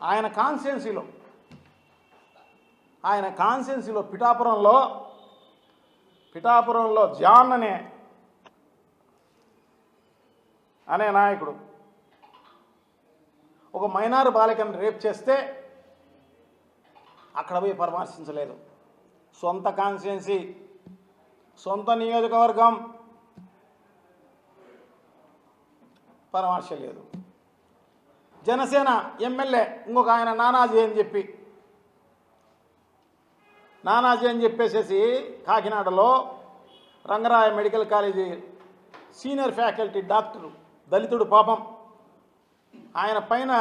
ఆయన కాన్స్టిట్యున్సీలో పిఠాపురంలో జాన్ అనే నాయకుడు ఒక మైనారు బాలికను రేప్ చేస్తే అక్కడ పోయి పరామర్శించలేదు. సొంత కాన్స్టిట్యున్సీ, సొంత నియోజకవర్గం పరామర్శలేదు. జనసేన ఎమ్మెల్యే ఇంకొక ఆయన నానాజీ అని చెప్పేసేసి కాకినాడలో Rangaraya medical college senior faculty doctor, దళితుడు పాపం, ఆయన పైన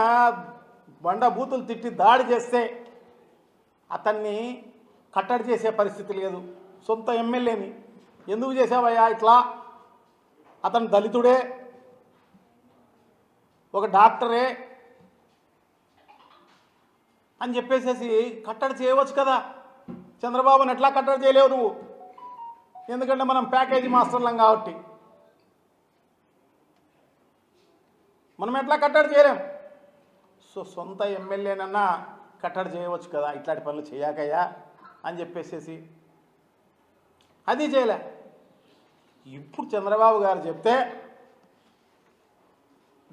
బండబూతులు తిట్టి దాడి చేస్తే అతన్ని కట్టడి చేసే పరిస్థితి లేదు. సొంత ఎమ్మెల్యేని ఎందుకు చేసావయ్యా ఇట్లా? అతను దళితుడే, ఒక డాక్టరే అని చెప్పేసేసి కట్టడి చేయవచ్చు కదా. చంద్రబాబుని ఎట్లా కట్టడి చేయలేవు నువ్వు? ఎందుకంటే మనం ప్యాకేజీ మాస్టర్లం కాబట్టి మనం ఎట్లా కట్టడి చేయలేం. సో సొంత ఎమ్మెల్యేనన్నా కట్టడి చేయవచ్చు కదా, ఇట్లాంటి పనులు చేయకయ్యా అని చెప్పేసేసి అది చేయలే. ఇప్పుడు చంద్రబాబు గారు చెప్తే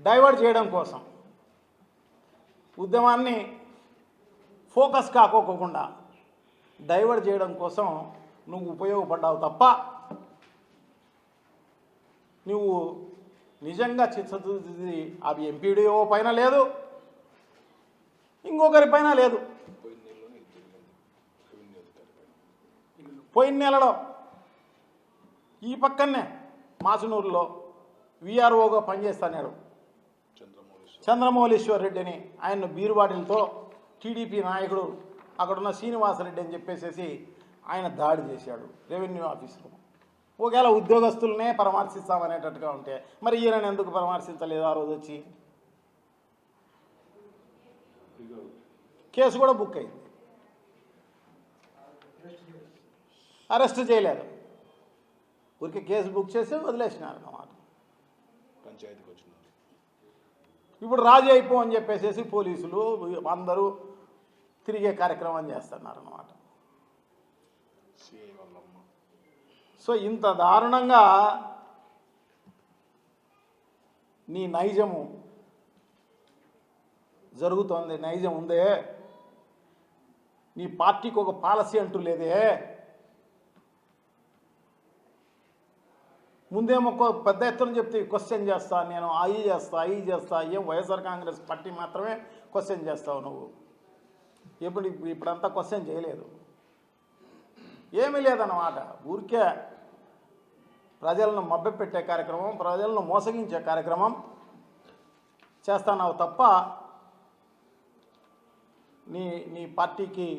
డైవర్ట్ చేయడం కోసం, ఉద్యమాన్ని ఫోకస్ కాకోకుండా డైవర్ట్ చేయడం కోసం నువ్వు ఉపయోగపడ్డావు తప్ప నువ్వు నిజంగా చిత్తశుద్ధి అవి ఎంపీడీఓ పైన లేదు, ఇంకొకరి పైన లేదు. పోయిన నెలలో ఈ పక్కనే మాసునూరులో విఆర్ఓగా పనిచేస్తున్నాడు చంద్రమౌళీశ్వర్ రెడ్డి అని. ఆయన బీరు బాటిల్తో టీడీపీ నాయకుడు అక్కడున్న శ్రీనివాసరెడ్డి అని చెప్పేసి ఆయన దాడి చేశాడు రెవెన్యూ ఆఫీసులో. ఒకవేళ ఉద్యోగస్తులనే పరామర్శిస్తామనేటట్టుగా ఉంటే మరి ఈయనను ఎందుకు పరామర్శించలేదు? ఆ రోజు వచ్చి కేసు కూడా బుక్ అయింది, అరెస్ట్ చేయలేదు, ఊరికి కేసు బుక్ చేసి వదిలేసినారు అన్నమాట. పంచాయతీకి వచ్చినారు. ఇప్పుడు రాజీ అయిపో అని చెప్పేసి పోలీసులు అందరూ తిరిగే కార్యక్రమం చేస్తున్నారు అన్నమాట. సో ఇంత దారుణంగా నీ నైజము జరుగుతోంది, నైజం ఉందే. నీ పార్టీకి ఒక పాలసీ అంటూ లేదే. ముందేమో పెద్ద ఎత్తున చెప్తే క్వశ్చన్ చేస్తా, నేను అయి చేస్తా. ఏం వైఎస్ఆర్ కాంగ్రెస్ పార్టీ మాత్రమే క్వశ్చన్ చేస్తావు నువ్వు? ఇప్పుడంతా క్వశ్చన్ చేయలేదు, ఏమీ లేదన్నమాట. ఊరికే ప్రజలను మభ్యపెట్టే కార్యక్రమం, ప్రజలను మోసగించే కార్యక్రమం చేస్తున్నావు తప్ప నీ పార్టీకి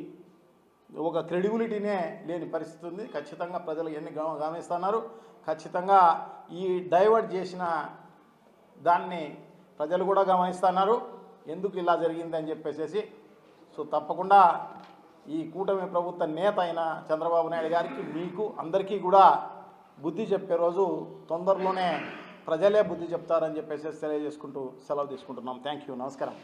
ఒక క్రెడిబిలిటీనే లేని పరిస్థితి ఉంది. ఖచ్చితంగా ప్రజలు ఎన్ని గమనిస్తున్నారు. ఖచ్చితంగా ఈ డైవర్ట్ చేసిన దాన్ని ప్రజలు కూడా గమనిస్తున్నారు, ఎందుకు ఇలా జరిగిందని చెప్పేసి. సో తప్పకుండా ఈ కూటమి ప్రభుత్వ నేత అయిన చంద్రబాబు నాయుడు గారికి, మీకు అందరికీ కూడా బుద్ధి చెప్పే రోజు తొందరలోనే ప్రజలే బుద్ధి చెప్తారని చెప్పేసి తెలియజేసుకుంటూ సెలవు తీసుకుంటున్నాం. థ్యాంక్ యూ, నమస్కారం.